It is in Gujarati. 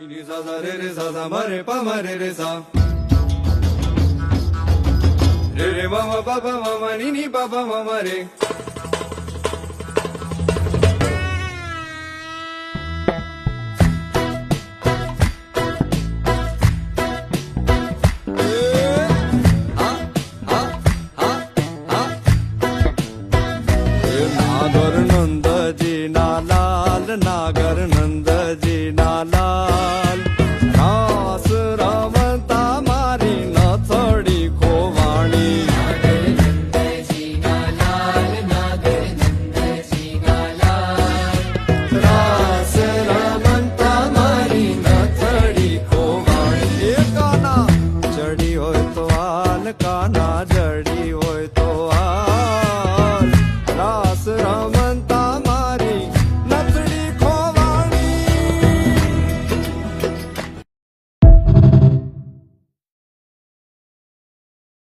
Ni sa sa ma re pa ma re sa. Re re ma ma pa pa ma ma ni ni pa pa ma ma re.